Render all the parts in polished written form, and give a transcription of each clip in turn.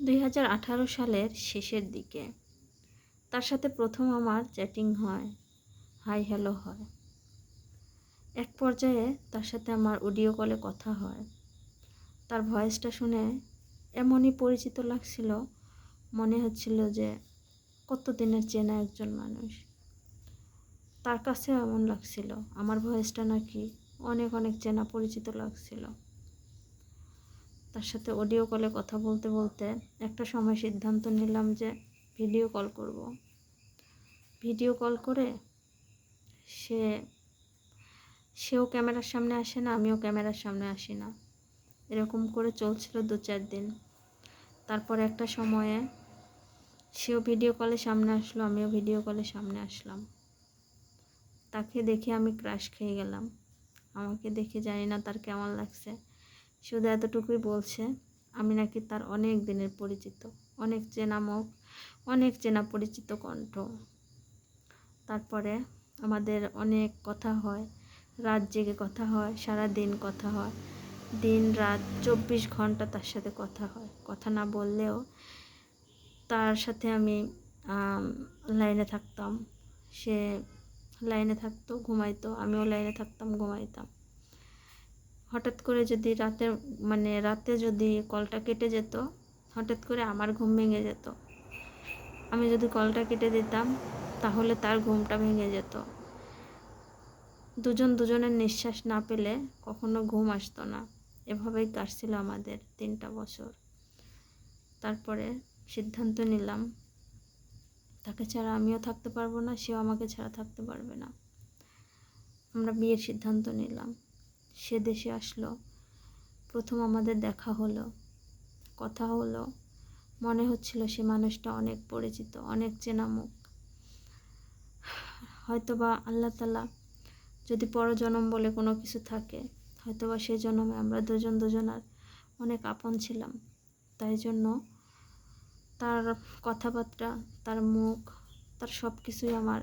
2018 সালের শেষের দিকে তার সাথে প্রথম আমার চ্যাটিং হয়, হাই হ্যালো হয়। এক পর্যায়ে তার সাথে আমার অডিও কলে কথা হয়। তার ভয়েসটা শুনে এমনই পরিচিত লাগছিল, মনে হচ্ছিল যে কত দিনের চেনা একজন মানুষ। তার কাছেও এমন লাগছিল, আমার ভয়েসটা নাকি অনেক অনেক চেনা পরিচিত লাগছিল। তার সাথে অডিও কলে কথা বলতে বলতে একটা সময় সিদ্ধান্ত নিলাম যে ভিডিও কল করব। ভিডিও কল করে সেও ক্যামেরার সামনে আসে না, আমিও ক্যামেরার সামনে আসি না, এরকম করে চলছিল 2-4 দিন। তারপরে একটা সময়ে সেও ভিডিও কলে সামনে আসলো, আমিও ভিডিও কলে সামনে আসলাম। তাকে দেখে আমি ক্রাশ খেয়ে গেলাম। আমাকে দেখে জানি না তার কেমন লাগছে, শুধু এতটুকুই বলছে আমি নাকি তার অনেক দিনের পরিচিত, অনেক চেনা মুখ, অনেক চেনা পরিচিত কণ্ঠ। তারপরে আমাদের অনেক কথা হয়, রাত জেগে কথা হয়, সারা দিন কথা হয়, দিন রাত 24 ঘন্টা তার সাথে কথা হয়। কথা না বললেও তার সাথে আমি লাইনে থাকতাম, সে লাইনে থাকতো, ঘুমাইতো, আমিও লাইনে থাকতাম, ঘুমাইতাম। হঠাৎ করে যদি রাতে যদি কলটা কেটে যেত, হঠাৎ করে আমার ঘুম ভেঙে যেত। আমি যদি কলটা কেটে দিতাম তাহলে তার ঘুমটা ভেঙে যেত। দুজনের নিঃশ্বাস না পেলে কখনো ঘুম আসতো না। এভাবেই কাটছিল আমাদের 3টা বছর। তারপরে সিদ্ধান্ত নিলাম তাকে ছাড়া আমিও থাকতে পারবো না, সেও আমাকে ছাড়া থাকতে পারবে না। আমরা বিয়ের সিদ্ধান্ত নিলাম। সে দেশে আসলো, প্রথম আমাদের দেখা হলো, কথা হলো। মনে হচ্ছিল সে মানুষটা অনেক পরিচিত, অনেক চেনা মুখ। হয়তোবা আল্লাহ তাআলা যদি পরজন্ম বলে কোনো কিছু থাকে, হয়তোবা সেই জন্মে আমরা দুজনার অনেক আপন ছিলাম। তাই জন্য তার কথাবার্তা, তার মুখ, তার সব কিছুই আমার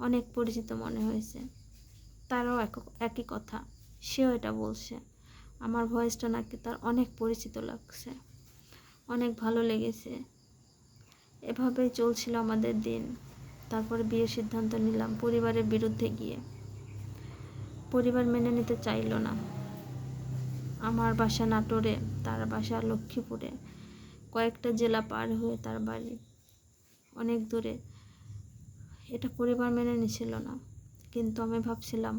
অনেক পরিচিত মনে হয়েছে। তারও একই কথা, সেও এটা বলছে, আমার ভয়েসটা নাকি তার অনেক পরিচিত লাগছে, অনেক ভালো লেগেছে। এভাবেই চলছিল আমাদের দিন। তারপরে বিয়ের সিদ্ধান্ত নিলাম পরিবারের বিরুদ্ধে গিয়ে। পরিবার মেনে নিতে চাইল না। আমার বাসা নাটোরে, তার বাসা লক্ষ্মীপুরে, কয়েকটা জেলা পার হয়ে তার বাড়ি, অনেক দূরে। এটা পরিবার মেনে নিছিল না, কিন্তু আমি ভাবছিলাম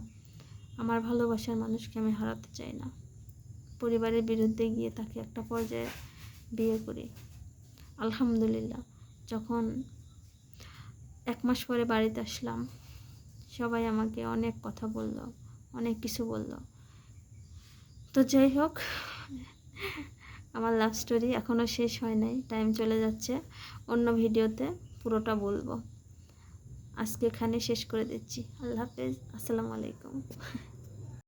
আমার ভালোবাসার মানুষকে আমি হারাতে চাই না। পরিবারের বিরুদ্ধে গিয়ে তাকে একটা পর্যায়ে বিয়ে করি। আলহামদুলিল্লাহ, যখন 1 মাস পরে বাড়িতে আসলাম, সবাই আমাকে অনেক কথা বলল, অনেক কিছু বলল। তো যাই হোক, আমার লাভ স্টোরি এখনও শেষ হয় নাই, টাইম চলে যাচ্ছে। অন্য ভিডিওতে পুরোটা বলবো। আজকে এখানে শেষ করে দিচ্ছি। আল্লাহ হাফেজ, আসসালামু আলাইকুম।